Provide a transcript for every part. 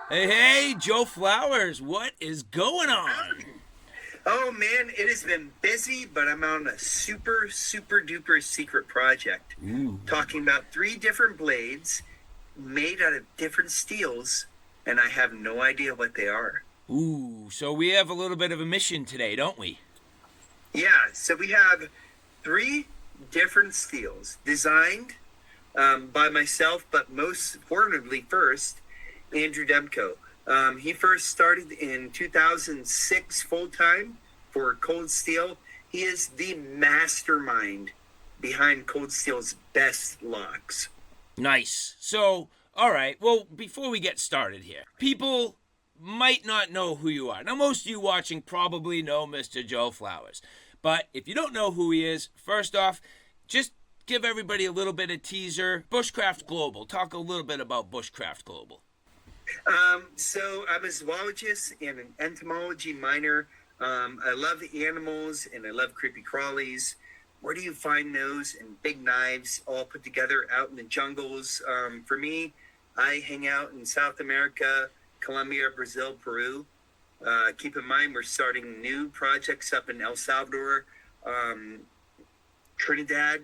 Hey, Joe Flowers, what is going on? Oh man, it has been busy, but I'm on a super duper secret project. Ooh. Talking about three different blades made out of different steels, and I have no idea what they are. Ooh, so we have a little bit of a mission today, don't we? Yeah, so we have three different steels designed by myself, but most importantly, first, Andrew Demko. He first started in 2006 full time for Cold Steel. He is the mastermind behind Cold Steel's best locks. Nice. So, all right, well, before we get started here, people might not know who you are. Now, most of you watching probably know Mr. Joe Flowers. But if you don't know who he is, first off, just give everybody a little bit of teaser. Bushcraft Global. Talk a little bit about Bushcraft Global. So I'm a zoologist and an entomology minor. I love animals and I love creepy crawlies. Where do you find those and big knives all put together out in the jungles? For me, I hang out in South America, Colombia, Brazil, Peru. Keep in mind, we're starting new projects up in El Salvador, Trinidad,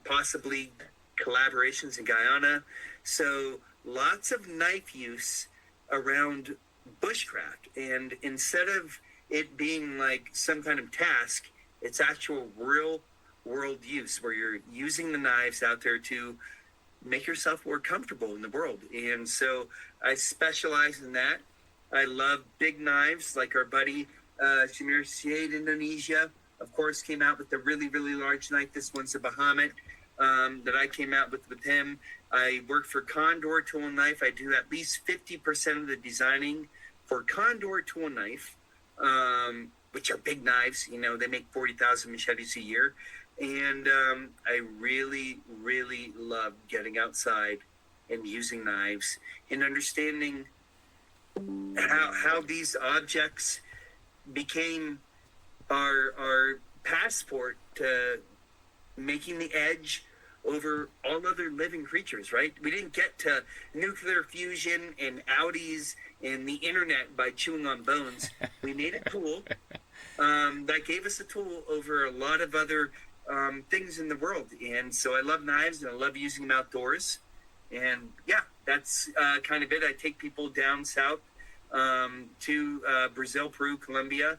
possibly collaborations in Guyana. So lots of knife use around bushcraft. And instead of it being like some kind of task, it's actual real world use where you're using the knives out there to make yourself more comfortable in the world. And so I specialize in that. I love big knives like our buddy Shamir Syed Indonesia, of course, came out with a really large knife. This one's a Bahamut that I came out with him. I work for Condor Tool Knife. I do at least 50% of the designing for Condor Tool Knife, which are big knives. You know, they make 40,000 machetes a year. And I really love getting outside and using knives and understanding how these objects became our passport to making the edge over all other living creatures, right? We didn't get to nuclear fusion and Audis and the internet by chewing on bones. We made a tool that gave us a tool over a lot of other things in the world. And so I love knives and I love using them outdoors. And yeah, that's kind of it. I take people down south to Brazil, Peru, Colombia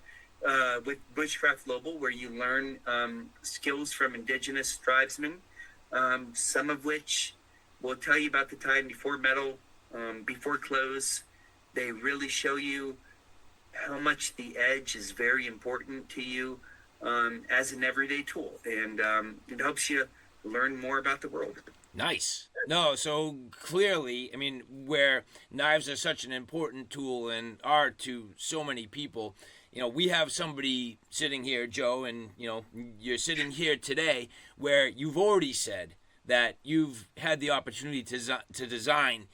with Bushcraft Global, where you learn skills from indigenous tribesmen, some of which will tell you about the time before metal, before clothes. They really show you how much the edge is very important to you as an everyday tool. And it helps you learn more about the world. Nice. No, so clearly, I mean, where knives are such an important tool and are to so many people, you know, we have somebody sitting here, Joe, and, you know, you're sitting here today where you've already said that you've had the opportunity to design,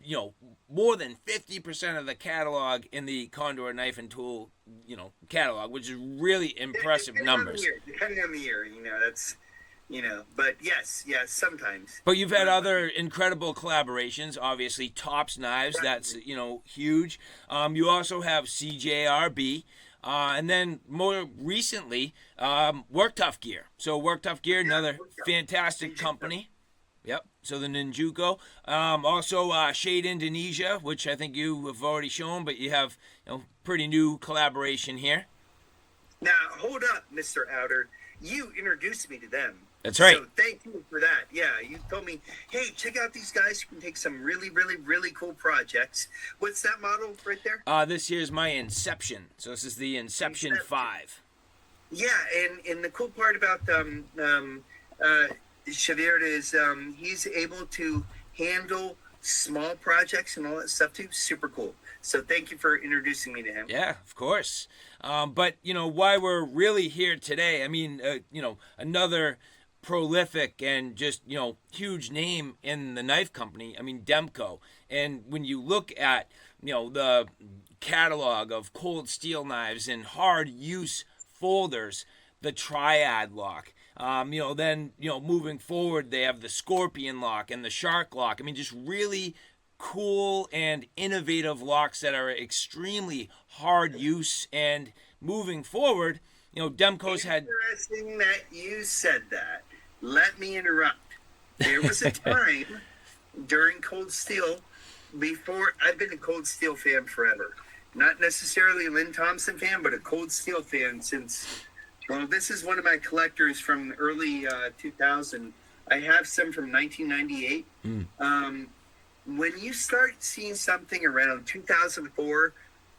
you know, more than 50% of the catalog in the Condor Knife and Tool, you know, catalog, which is really impressive numbers. Depending on the year, you know, that's, you know, but yes, sometimes. But you've had other incredible collaborations. Obviously, Tops Knives, that's, you know, huge. You also have CJRB. And then more recently, Work Tough Gear. So Work Tough Gear, another fantastic company. Yep. So the Ninjuko. Also Shade Indonesia, which I think you have already shown, but you have, you know, pretty new collaboration here. Now, hold up, Mr. Outer. You introduced me to them. That's right. So thank you for that. Yeah, you told me, hey, check out these guys who can take some really cool projects. What's that model right there? This here's my Inception. So this is the Inception 5. Yeah, and the cool part about Xavier is he's able to handle small projects and all that stuff too. Super cool. So thank you for introducing me to him. Yeah, of course. But, you know, why we're really here today, I mean, you know, another prolific and just, you know, huge name in the knife company, I mean, Demko. And when you look at, you know, the catalog of cold steel knives and hard use folders, the triad lock. You know, then, you know, moving forward, they have the scorpion lock and the shark lock. I mean, just really cool and innovative locks that are extremely hard use. And moving forward, Demko's had. Interesting that you said that. Let me interrupt. There was a time during Cold Steel, before I've been a Cold Steel fan forever. Not necessarily a Lynn Thompson fan, but a Cold Steel fan since. Well, this is one of my collectors from early 2000. I have some from 1998. When you start seeing something around 2004,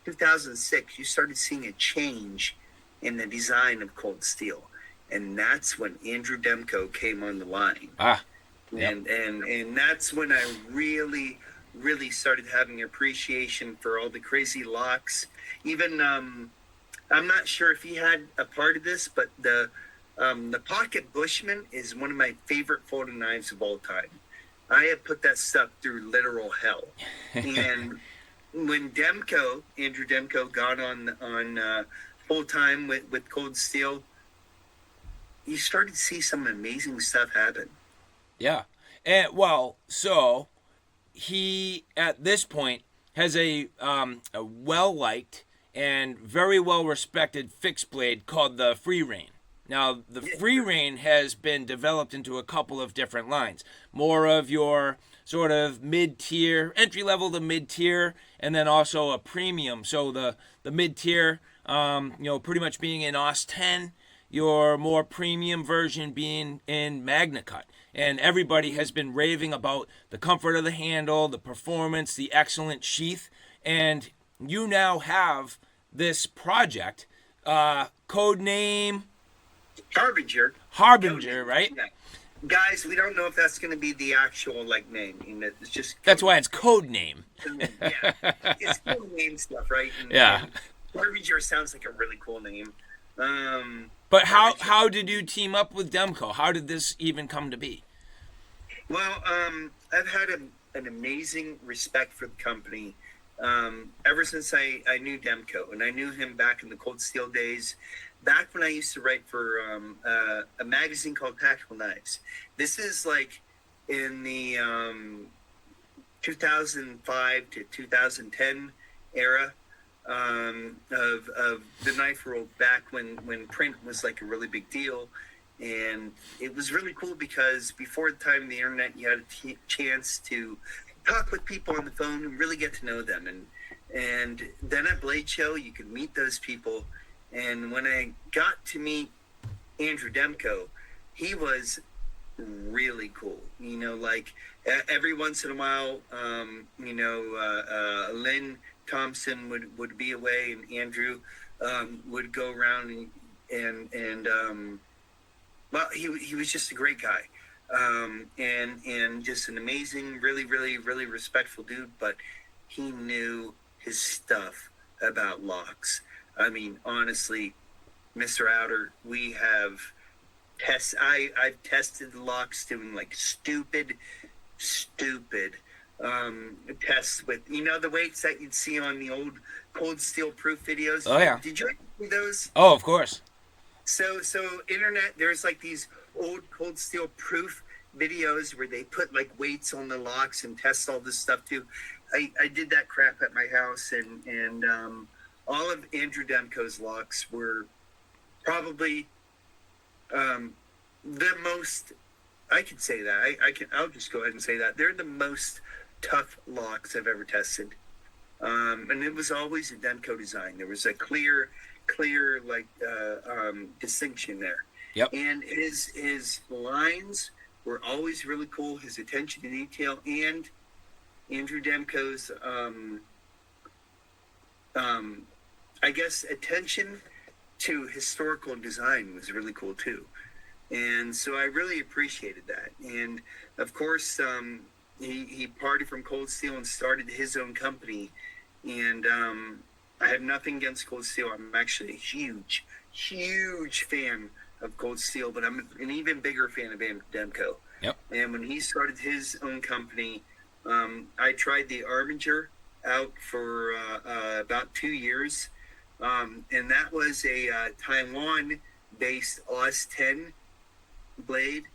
2006, you started seeing a change in the design of Cold Steel. And that's when Andrew Demko came on the line. Yep. And that's when I really started having appreciation for all the crazy locks. Even I'm not sure if he had a part of this, but the Pocket Bushman is one of my favorite folding knives of all time. I have put that stuff through literal hell. And when Andrew Demko got on full time with Cold Steel, you started to see some amazing stuff happen. Yeah. And so he at this point has a well-liked and very well-respected fixed blade called the Free Rein. Now, the Free Rein has been developed into a couple of different lines. More of your sort of mid-tier, entry-level to mid-tier, and then also a premium. So the mid-tier, pretty much being in OS 10, your more premium version being in MagnaCut. And everybody has been raving about the comfort of the handle, the performance, the excellent sheath. And you now have this project, code name... Harbinger, right? Yeah. Guys, we don't know if that's going to be the actual name. It's just that's why it's code name. Yeah, it's cool name stuff, right? And Harbinger sounds like a really cool name. But how did you team up with Demko? How did this even come to be? Well, I've had an amazing respect for the company ever since I knew Demko, and I knew him back in the Cold Steel days. Back when I used to write for a magazine called Tactical Knives. This is in the 2005 to 2010 era of the knife world, back when print was a really big deal. And it was really cool because before the time of the internet, you had a chance to talk with people on the phone and really get to know them. And then at Blade Show, you could meet those people. And when I got to meet Andrew Demko, he was really cool. Every once in a while, Lynn Thompson would be away, and Andrew would go around and he was just a great guy, and just an amazing, really respectful dude. But he knew his stuff about locks. I mean, honestly, Mr. Outer, we have I've tested the locks doing stupid tests with the weights that you'd see on the old Cold Steel proof videos. Oh yeah. Did you ever see those? Oh, of course. So internet, there's these old Cold Steel proof videos where they put weights on the locks and test all this stuff too. I did that crap at my house, and all of Andrew Demko's locks were probably the most. I could say that. I'll just go ahead and say that they're the most tough locks I've ever tested. And it was always a Demko design. There was a clear distinction there. Yep. And his lines were always really cool. His attention to detail, and Andrew Demko's I guess attention to historical design was really cool too. And so I really appreciated that. And of course, he parted from Cold Steel and started his own company. And I have nothing against Cold Steel. I'm actually a huge fan of Cold Steel, but I'm an even bigger fan of Demko. Yep. And when he started his own company, I tried the Harbinger out for about 2 years. And that was a Taiwan-based OS 10 blade.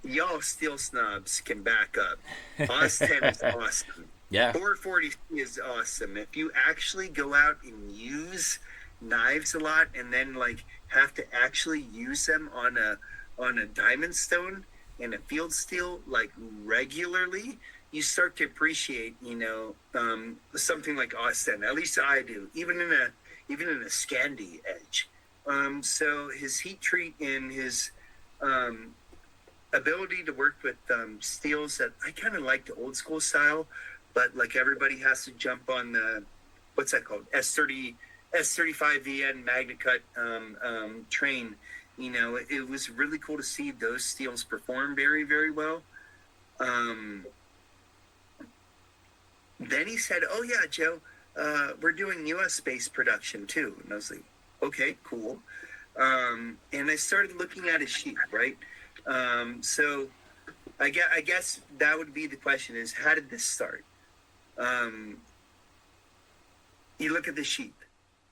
y'all steel snobs can back up. OS 10 is awesome. Yeah. 440 is awesome. If you actually go out and use knives a lot, and then like have to actually use them on a diamond stone and a field steel like regularly, you start to appreciate, something like OS 10. At least I do, even in a Scandi edge. So his heat treat and his ability to work with steels that I kind of like the old school style, but like everybody has to jump on the, what's that called? S35VN MagnaCut train. It was really cool to see those steels perform very, very well. Then he said, "Oh yeah, Joe, we're doing US-based production too." And I was like, "Okay, cool." And I started looking at his sheet, right? So I guess that would be the question: is how did this start? You look at the sheet.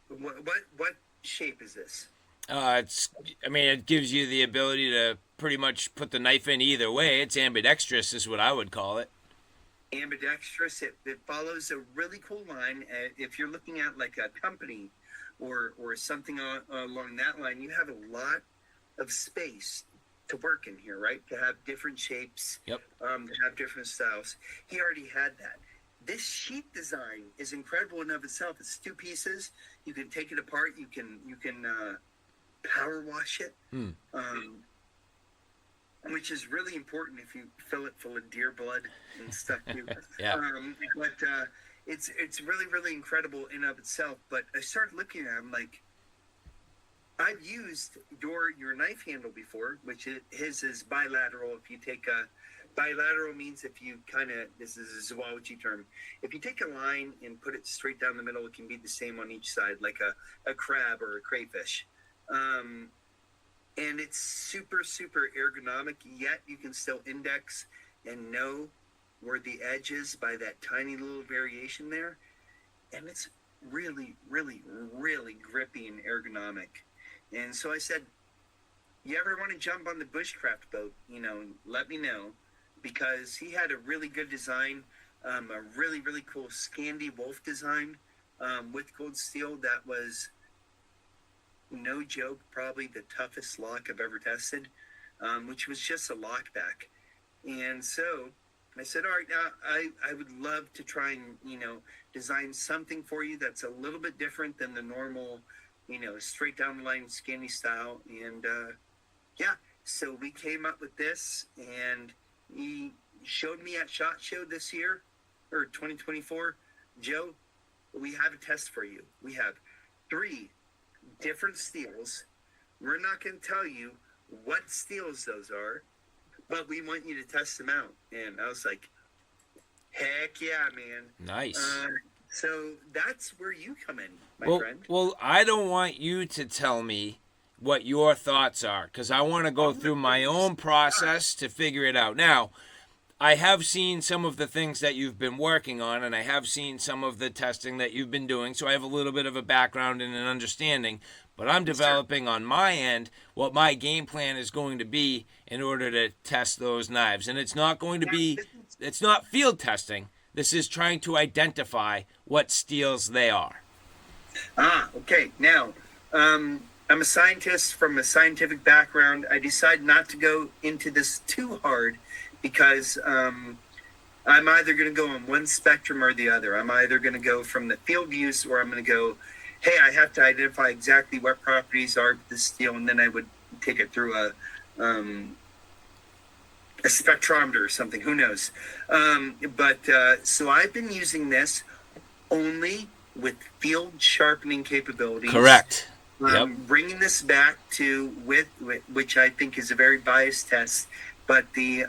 What shape is this? It gives you the ability to pretty much put the knife in either way. It's ambidextrous, is what I would call it. Ambidextrous. It follows a really cool line. If you're looking at like a company or something along that line, you have a lot of space to work in here, right? To have different shapes. Yep. To have different styles. He already had that. This sheet design is incredible in of itself. It's two pieces. You can take it apart. You can power wash it, which is really important if you fill it full of deer blood and stuff too. Yeah. But it's really, really incredible in of itself. But I started looking at him like, I've used your knife handle before, which his is bilateral. If you take a bilateral means if you this is a zoology term. If you take a line and put it straight down the middle, it can be the same on each side, like a crab or a crayfish. And it's super, super ergonomic, yet you can still index and know where the edge is by that tiny little variation there. And it's really, really, really grippy and ergonomic. And so I said, you ever want to jump on the bushcraft boat, let me know. Because he had a really good design, a really, really cool Scandi Wolf design with gold steel that was, no joke, probably the toughest lock I've ever tested, which was just a lockback. And so I said, all right, now I would love to try and, design something for you that's a little bit different than the normal, straight down the line Scandi style. And so we came up with this, and he showed me at SHOT Show this year, or 2024, Joe, we have a test for you. We have 3 different steels. We're not going to tell you what steels those are, but we want you to test them out. And I was like, heck yeah, man. Nice. So that's where you come in, my friend. Well, I don't want you to tell me what your thoughts are, because I want to go through my own process to figure it out. Now, I have seen some of the things that you've been working on, and I have seen some of the testing that you've been doing, so I have a little bit of a background and an understanding, but I'm developing on my end what my game plan is going to be in order to test those knives. And it's not going to be, it's not field testing. This is trying to identify what steels they are. Okay. Now, I'm a scientist from a scientific background. I decided not to go into this too hard because I'm either going to go on one spectrum or the other. I'm either going to go from the field use, or I'm going to go, hey, I have to identify exactly what properties are of this steel, and then I would take it through a spectrometer or something. Who knows? So I've been using this only with field sharpening capabilities. Correct. Yep. Bringing this back to with which I think is a very biased test, but the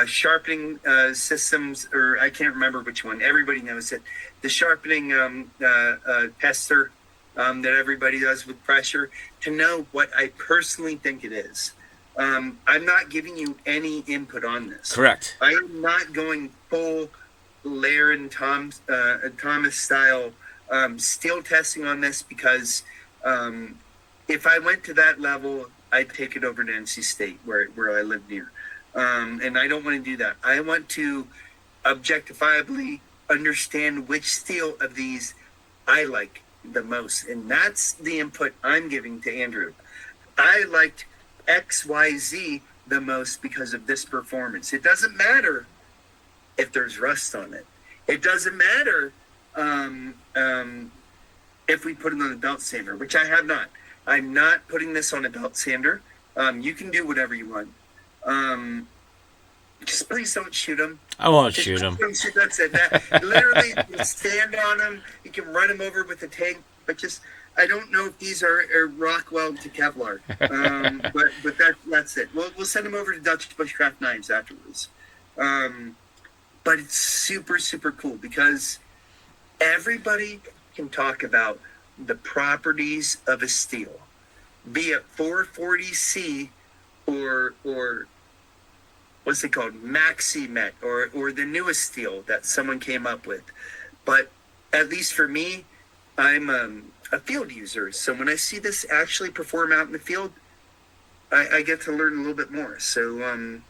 sharpening systems, or I can't remember which one. Everybody knows it. The sharpening tester that everybody does with pressure, to know what I personally think it is. I'm not giving you any input on this. Correct. I am not going full Laren Thomas style steel testing on this, because if I went to that level, I'd take it over to NC State where I live near. And I don't want to do that. I want to objectifiably understand which steel of these I like the most. And that's the input I'm giving to Andrew. I liked XYZ the most because of this performance. It doesn't matter if there's rust on it. It doesn't matter if we put it on a belt sander, which I have not. I'm not putting this on a belt sander. You can do whatever you want. Just please don't shoot them. I won't shoot them. That's it. Literally, you can stand on them. You can run them over with a tank. But just, I don't know if these are Rockwell to Kevlar. But that's it. We'll send them over to Dutch Bushcraft Knives afterwards. But it's super, super cool because everybody can talk about the properties of a steel, be it 440C or what's it called, Maximet, or the newest steel that someone came up with. But at least for me, I'm a field user. So when I see this actually perform out in the field, I get to learn a little bit more. So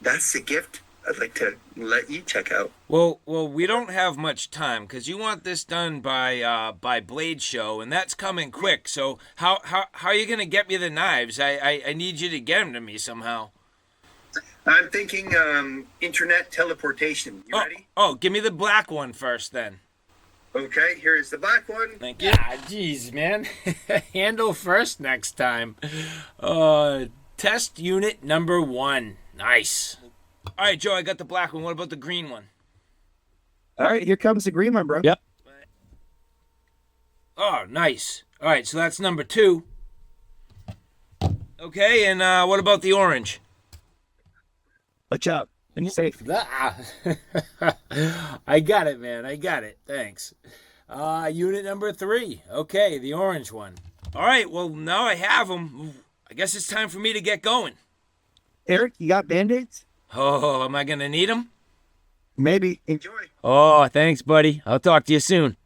that's the gift I'd like to let you check out. Well, we don't have much time because you want this done by Blade Show, and that's coming quick. So how are you gonna get me the knives? I need you to get them to me somehow. I'm thinking internet teleportation. You ready? Oh, give me the black one first, then. Okay, here is the black one. Thank you. Ah, jeez, man. Handle first next time. Test unit number 1. Nice. All right, Joe, I got the black one. What about the green one? All right, here comes the green one, bro. Yep. Oh, nice. All right, so that's number 2. Okay, and what about the orange? Watch out. And you're safe. Ah. I got it, man. I got it. Thanks. Unit number 3. Okay, the orange one. All right, well, now I have them. I guess it's time for me to get going. Eric, you got Band-Aids? Oh, am I going to need them? Maybe. Enjoy. Oh, thanks, buddy. I'll talk to you soon.